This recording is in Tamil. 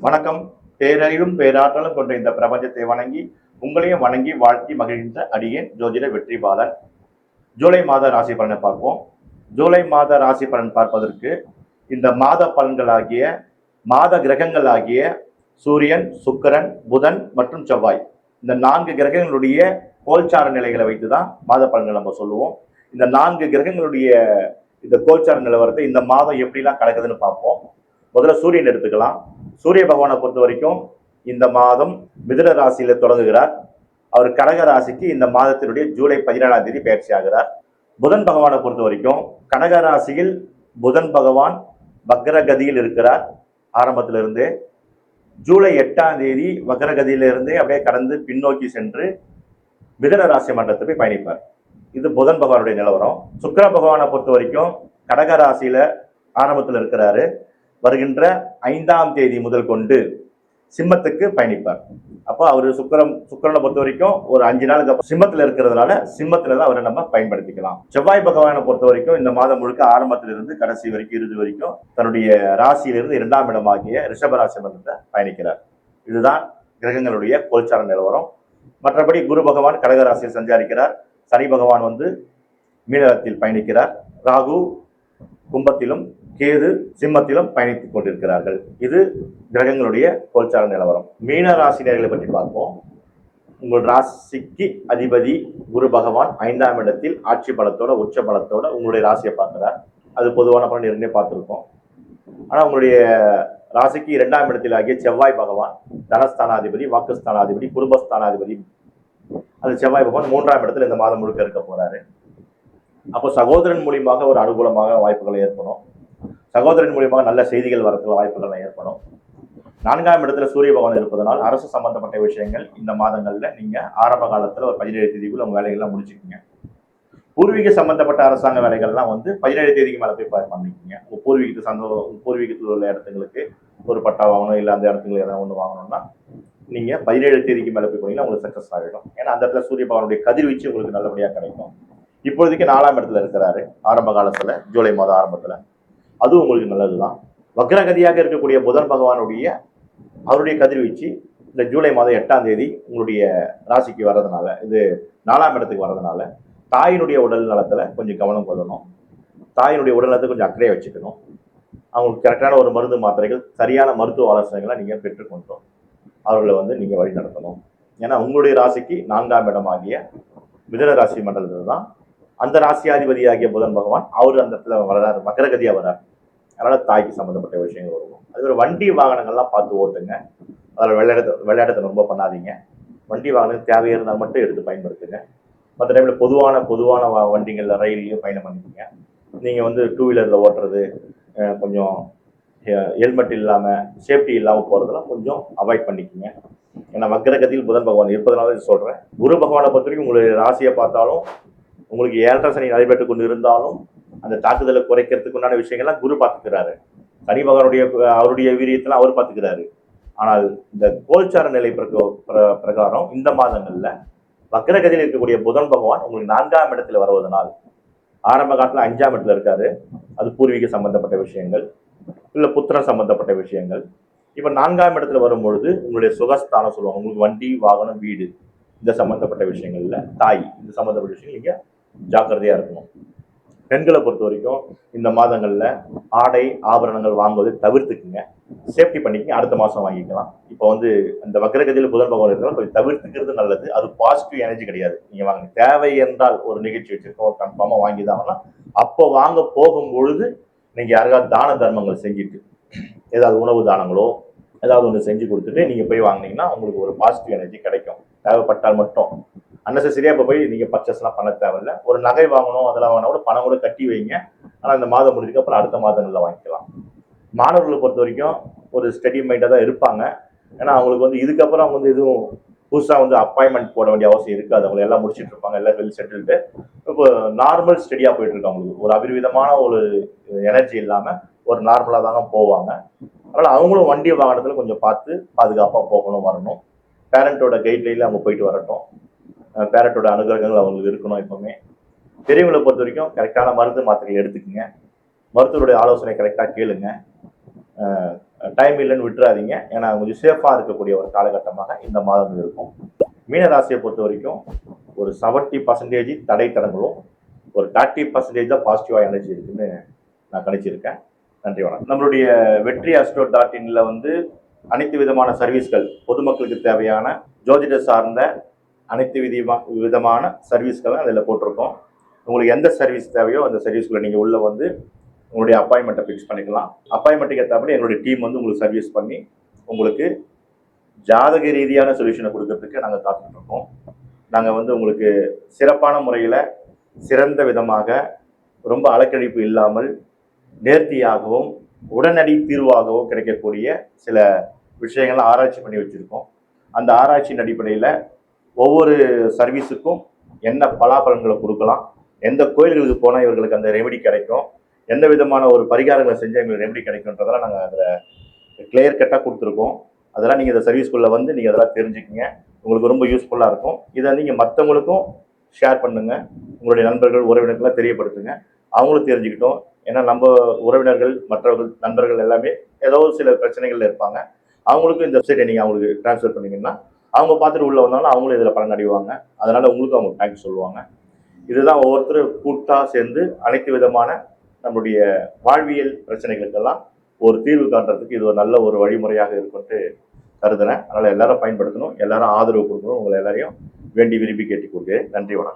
வணக்கம். பேரறிவும் பேராற்றலும் கொண்ட இந்த பிரபஞ்சத்தை வணங்கி உங்களையும் வணங்கி வாழ்த்தி மகிழ்ந்த அடியேன் ஜோதிட வெற்றிபாலன். ஜூலை மாத ராசி பலனை பார்ப்போம். ஜூலை மாத ராசி பலன் பார்ப்பதற்கு இந்த மாத பலன்களாகிய மாத கிரகங்களாகிய சூரியன், சுக்கிரன், புதன் மற்றும் செவ்வாய், இந்த 4 கிரகங்களுடைய கோல்சார நிலைகளை வைத்துதான் மாத பலன்கள் நம்ம சொல்லுவோம். இந்த 4 கிரகங்களுடைய இந்த கோல்சார நிலவரத்தை இந்த மாதம் எப்படிலாம் கிடக்குதுன்னு பார்ப்போம். முதல்ல சூரியன் எடுத்துக்கலாம். சூரிய பகவானை பொறுத்த வரைக்கும் இந்த மாதம் மிதுன ராசியில தொடங்குகிறார். அவர் கடக ராசிக்கு இந்த மாதத்தினுடைய ஜூலை 17ஆம் தேதி பயிற்சி ஆகிறார். புதன் பகவானை பொறுத்த வரைக்கும் கடக ராசியில் புதன் பகவான் வக்ரகதியில் இருக்கிறார். ஆரம்பத்திலிருந்தே ஜூலை 8ஆம் தேதி வக்ரகதியிலிருந்தே அப்படியே கடந்து பின்னோக்கி சென்று மிதுன ராசி மண்டலத்தை போய் பயணிப்பார். இது புதன் பகவானுடைய நிலவரம். சுக்கிர பகவானை பொறுத்த வரைக்கும் கடக ராசியில ஆரம்பத்தில் இருக்கிறாரு. வருகின்ற 5ஆம் தேதி முதல் கொண்டு சிம்மத்துக்கு பயணிப்பார். அப்போ அவர் சுக்கிரனை பொறுத்த வரைக்கும் ஒரு 5 நாளுக்கு அப்புறம் சிம்மத்தில் இருக்கிறதுனால சிம்மத்துல தான் அவரை நம்ம பயன்படுத்திக்கலாம். செவ்வாய் பகவானை பொறுத்த வரைக்கும் இந்த மாதம் முழுக்க ஆரம்பத்திலிருந்து கடைசி வரைக்கும் இறுதி வரைக்கும் தன்னுடைய ராசியிலிருந்து 2ஆம் இடமாகிய ரிஷபராசி மண்டலத்தை பயணிக்கிறார். இதுதான் கிரகங்களுடைய கோல்சார நிலவரம். மற்றபடி குரு பகவான் கடகராசியில் சஞ்சாரிக்கிறார். சனி பகவான் மீனத்தில் பயணிக்கிறார். ராகு கும்பத்திலும் கேது சிம்மத்திலும் பயணித்துக் கொண்டிருக்கிறார்கள். இது கிரகங்களுடைய கோல்சார நிலவரம். மீன ராசினியர்களை பற்றி பார்ப்போம். உங்கள் ராசிக்கு அதிபதி குரு பகவான் 5ஆம் இடத்தில் ஆட்சி பலத்தோட உச்ச பலத்தோட உங்களுடைய ராசியை பார்க்கிறார். அது பொதுவான பலன் இரண்டே பார்த்துருக்கோம். ஆனா உங்களுடைய ராசிக்கு 2ஆம் இடத்தில் ஆகிய செவ்வாய் பகவான் தனஸ்தானாதிபதி, வாக்குஸ்தானாதிபதி, குடும்பஸ்தானாதிபதி, அது செவ்வாய் பகவான் 3ஆம் இடத்துல இந்த மாதம் முழுக்க இருக்க போறாரு. அப்போ சகோதரன் மூலியமாக ஒரு அனுகூலமாக வாய்ப்புகளை ஏற்படும். சகோதரன் மூலியமாக நல்ல செய்திகள் வரதுல வாய்ப்புகள் ஏற்படும். 4ஆம் இடத்துல சூரிய பகவான் இருப்பதனால் அரசு சம்பந்தப்பட்ட விஷயங்கள் இந்த மாதங்கள்ல நீங்க ஆரம்ப காலத்துல ஒரு 17 தேதிக்குள்ள உங்க வேலைகள்லாம் முடிச்சுக்கீங்க. பூர்வீக சம்பந்தப்பட்ட அரசாங்க வேலைகள்லாம் 17 தேதிக்கு மேல போய் பண்ணிக்கீங்க. உங்க பூர்வீகத்தில் உள்ள இடத்துங்களுக்கு ஒரு பட்டா வாங்கணும், இல்லை அந்த இடத்துக்கு ஏதாவது ஒன்று வாங்கணும்னா நீங்க 17 தேதிக்கு மேல போய் போனீங்கன்னா உங்களுக்கு சக்சஸ் ஆகிடும். ஏன்னா அந்த இடத்துல சூரிய பகவானுடைய கதிர்வீச்சு உங்களுக்கு நல்லபடியா கிடைக்கும். இப்போதைக்கு 4ஆம் இடத்துல இருக்கிறாரு ஆரம்ப காலத்துல, ஜூலை மாதம் ஆரம்பத்துல. அதுவும் உங்களுக்கு நல்லதுதான். வக்ரகதியாக இருக்கக்கூடிய புதன் பகவானுடைய அவருடைய கதிர்வீச்சு இந்த ஜூலை மாதம் 8ஆம் தேதி உங்களுடைய ராசிக்கு வர்றதுனால, இது 4ஆம் இடத்துக்கு வர்றதுனால தாயினுடைய உடல் நலத்துல கொஞ்சம் கவனம் கொள்ளணும். தாயினுடைய உடல் நலத்தை கொஞ்சம் அக்கறையா வச்சுக்கணும். அவங்களுக்கு கரெக்டான ஒரு மருந்து மாத்திரைகள், சரியான மருத்துவ ஆலோசனைகளை நீங்க பெற்றுக்கொண்டோம் அவர்களை நீங்க வழி நடத்தணும். ஏன்னா உங்களுடைய ராசிக்கு 4ஆம் இடம் ஆகிய மிதுன ராசி மண்டலத்துல தான் அந்த ராசியாதிபதியாகிய புதன் பகவான் அவர் அந்த இடத்துல வர்றாரு, வக்ரகதியா வர்றாரு. அதனால தாய்க்கு சம்பந்தப்பட்ட விஷயங்கள் வரும். அது ஒரு வண்டி வாகனங்கள்லாம் பார்த்து ஓட்டுங்க. அதில் விளையாட்டத்தை ரொம்ப பண்ணாதீங்க. வண்டி வாகனம் தேவை இருந்தால் மட்டும் எடுத்து பயன்படுத்துங்க. மற்ற டைமில் பொதுவான வண்டிகளில் ரயிலையும் பயணம் பண்ணிக்கோங்க. நீங்கள் 2 வீலரில் ஓட்டுறது, கொஞ்சம் ஹெல்மெட் இல்லாமல் சேஃப்டி இல்லாமல் போகிறதெல்லாம் கொஞ்சம் அவாய்ட் பண்ணிக்கோங்க. ஏன்னா வக்ரகதியில் புதன் பகவான் இருப்பதனால சொல்கிறேன். குரு பகவானை பொறுத்த வரைக்கும் உங்களுடைய ராசியை பார்த்தாலும் உங்களுக்கு 7.5 சனி நடைபெற்று கொண்டு இருந்தாலும் அந்த தாக்குதலை குறைக்கிறதுக்கு உண்டான விஷயங்கள்லாம் குரு பார்த்துக்கிறாரு. சனி பகவானுடைய அவருடைய வீரியத்தெல்லாம் அவர் பார்த்துக்கிறாரு. ஆனால் இந்த கோல்சார நிலை பிரகாரம் இந்த மாதங்கள்ல வக்ரகதியில் இருக்கக்கூடிய புதன் பகவான் உங்களுக்கு 4ஆம் இடத்துல வருவதனால், ஆரம்ப காலத்துல 5ஆம் இடத்துல இருக்காரு. அது பூர்வீக சம்பந்தப்பட்ட விஷயங்கள், இல்ல புத்திரன் சம்பந்தப்பட்ட விஷயங்கள். இப்ப 4ஆம் இடத்துல வரும்பொழுது உங்களுடைய சுகஸ்தானம் சொல்லுவாங்க. உங்களுக்கு வண்டி வாகனம் வீடு இந்த சம்பந்தப்பட்ட விஷயங்கள்ல, தாய் இந்த சம்பந்தப்பட்ட விஷயங்கள் நீங்க ஜாக்கிரதையா இருக்கணும். பெண்களை பொறுத்த வரைக்கும் இந்த மாதங்கள்ல ஆடை ஆபரணங்கள் வாங்குவதை தவிர்த்துக்குங்க. சேஃப்டி பண்ணிக்கங்க. அடுத்த மாசம் வாங்கிக்கலாம். இப்போ அந்த வக்ரகதியில் புதன் பகவான் இருக்கிறால் கொஞ்சம் தவிர்த்துக்கிறது நல்லது. அது பாசிட்டிவ் எனர்ஜி கிடையாது. நீங்க வாங்க, தேவை என்றால் ஒரு நிகழ்ச்சி வச்சிருக்கோம், கன்ஃபார்மா வாங்கிதான். அப்போ வாங்க போகும் பொழுது நீங்க யாருக்காவது தான தர்மங்கள் செஞ்சுட்டு, ஏதாவது உணவு தானங்களோ ஏதாவது ஒன்று செஞ்சு கொடுத்துட்டு நீங்க போய் வாங்கினீங்கன்னா உங்களுக்கு ஒரு பாசிட்டிவ் எனர்ஜி கிடைக்கும். தேவைப்பட்டால் மட்டும். அன்னெசரியா இப்போ போய் நீங்க பர்ச்சேஸ்லாம் பண்ண தேவையில்லை. ஒரு நகை வாங்கணும், அதெல்லாம் வாங்கினா கூட பணம் கூட கட்டி வைங்க. ஆனால் இந்த மாதம் முடிஞ்சதுக்கு அப்புறம் அடுத்த மாதங்கள்ல வாங்கிக்கலாம். மாணவர்களை பொறுத்த வரைக்கும் ஒரு ஸ்டடி மைண்டாக தான் இருப்பாங்க. ஏன்னா அவங்களுக்கு இதுக்கப்புறம் எதுவும் புதுசாக அப்பாயின்மெண்ட் போட வேண்டிய அவசியம் இருக்காது. அவங்க எல்லாம் முடிச்சுட்டு இருப்பாங்க, எல்லாம் வெல் செட்டில்டு. இப்போ நார்மல் ஸ்டடியா போயிட்டு இருக்கு. அவங்களுக்கு ஒரு அபிர்விதமான ஒரு எனர்ஜி இல்லாம ஒரு நார்மலா தாங்க போவாங்க. அதனால அவங்களும் வண்டி வாகனத்துல கொஞ்சம் பார்த்து பாதுகாப்பா போகணும், வரணும். பேரண்டோட கைட்லைன்ல அவங்க போயிட்டு வரட்டும். பேரண்டோட அனுகிரகங்கள் அவங்களுக்கு இருக்கணும். எப்பவுமே பெரியவங்களை பொறுத்த வரைக்கும் கரெக்டான மருந்து மாத்திரைகள் எடுத்துக்கங்க. மருத்துவருடைய ஆலோசனை கரெக்டா கேளுங்க. டைம் இல்லைன்னு விட்டுறாதீங்க. ஏன்னா கொஞ்சம் சேஃபாக இருக்கக்கூடிய ஒரு காலகட்டமாக இந்த மாதம் இருக்கும். மீனராசியை பொறுத்த வரைக்கும் ஒரு 70% தடை தடங்களும், ஒரு 30% தான் பாசிட்டிவாக எனர்ஜி இருக்குன்னு நான் கணிச்சிருக்கேன். நன்றி, வணக்கம். நம்மளுடைய வெற்றி அஸ்ட்ரோ.inல வந்து அனைத்து விதமான சர்வீஸ்கள், பொதுமக்களுக்கு தேவையான ஜோதிட சார்ந்த அனைத்து விதமான சர்வீஸ்களை அதில் போட்டிருக்கோம். உங்களுக்கு எந்த சர்வீஸ் தேவையோ அந்த சர்வீஸ்குள்ள நீங்கள் உள்ள வந்து உங்களுடைய அப்பாயின்மெண்ட்டை ஃபிக்ஸ் பண்ணிக்கலாம். அப்பாயின்மெண்ட்டுக்கு ஏற்றபடி எங்களுடைய டீம் வந்து உங்களுக்கு சர்வீஸ் பண்ணி உங்களுக்கு ஜாதக ரீதியான சொல்யூஷனை கொடுக்கறதுக்கு நாங்கள் காத்துட்டு இருக்கோம். நாங்கள் வந்து உங்களுக்கு சிறப்பான முறையில் சிறந்த விதமாக ரொம்ப அலக்கழிப்பு இல்லாமல் நேர்த்தியாகவும் உடனடி தீர்வாகவும் கிடைக்கக்கூடிய சில விஷயங்களை ஆராய்ச்சி பண்ணி வச்சுருக்கோம். அந்த ஆராய்ச்சியின் அடிப்படையில் ஒவ்வொரு சர்வீஸுக்கும் என்ன பலாபலன்களை கொடுக்கலாம், எந்த கோயில்களுக்கு போனால் இவர்களுக்கு அந்த ரெமெடி கிடைக்கும், எந்த விதமான ஒரு பரிகாரங்களை செஞ்சால் எங்களுக்கு ரெமெடி கிடைக்கும்ன்றதெல்லாம் நாங்கள் அதில் கிளியர் கட்டாக கொடுத்துருக்கோம். அதெல்லாம் நீங்கள் இந்த சர்வீஸ்குள்ளே வந்து நீங்கள் அதெல்லாம் தெரிஞ்சுக்கிங்க. உங்களுக்கு ரொம்ப யூஸ்ஃபுல்லாக இருக்கும். இதை நீங்கள் மற்றவங்களுக்கும் ஷேர் பண்ணுங்கள். உங்களுடைய நண்பர்கள் உறவினர்கள்லாம் தெரியப்படுத்துங்க. அவங்களும் தெரிஞ்சுக்கிட்டோம். ஏன்னா நம்ம உறவினர்கள், மற்றவர்கள், நண்பர்கள் எல்லாமே ஏதோ சில பிரச்சனைகள்ல இருப்பாங்க. அவங்களுக்கும் இந்த வெப்சைட்டை நீங்கள் அவங்களுக்கு ட்ரான்ஸ்ஃபர் பண்ணீங்கன்னா அவங்க பார்த்துட்டு உள்ள வந்தாலும் அவங்களும் இதில் பலன் அடைவாங்க. அதனால உங்களுக்கு அவங்க தேங்க்ஸ் சொல்லுவாங்க. இதுதான் ஒவ்வொருத்தரும் கூட்டா சேர்ந்து அனைத்து விதமான நம்முடைய வாழ்வியல் பிரச்சனைகளுக்கெல்லாம் ஒரு தீர்வு காண்றதுக்கு இது ஒரு நல்ல ஒரு வழிமுறையாக இருக்கும்ட்டு கருதுறேன். அதனால எல்லாரும் பயன்படுத்தணும், எல்லாரும் ஆதரவு கொடுக்கணும். உங்களை எல்லாரையும் வேண்டி விரும்பி கேட்டுக்கொள்கிறேன். நன்றி, வணக்கம்.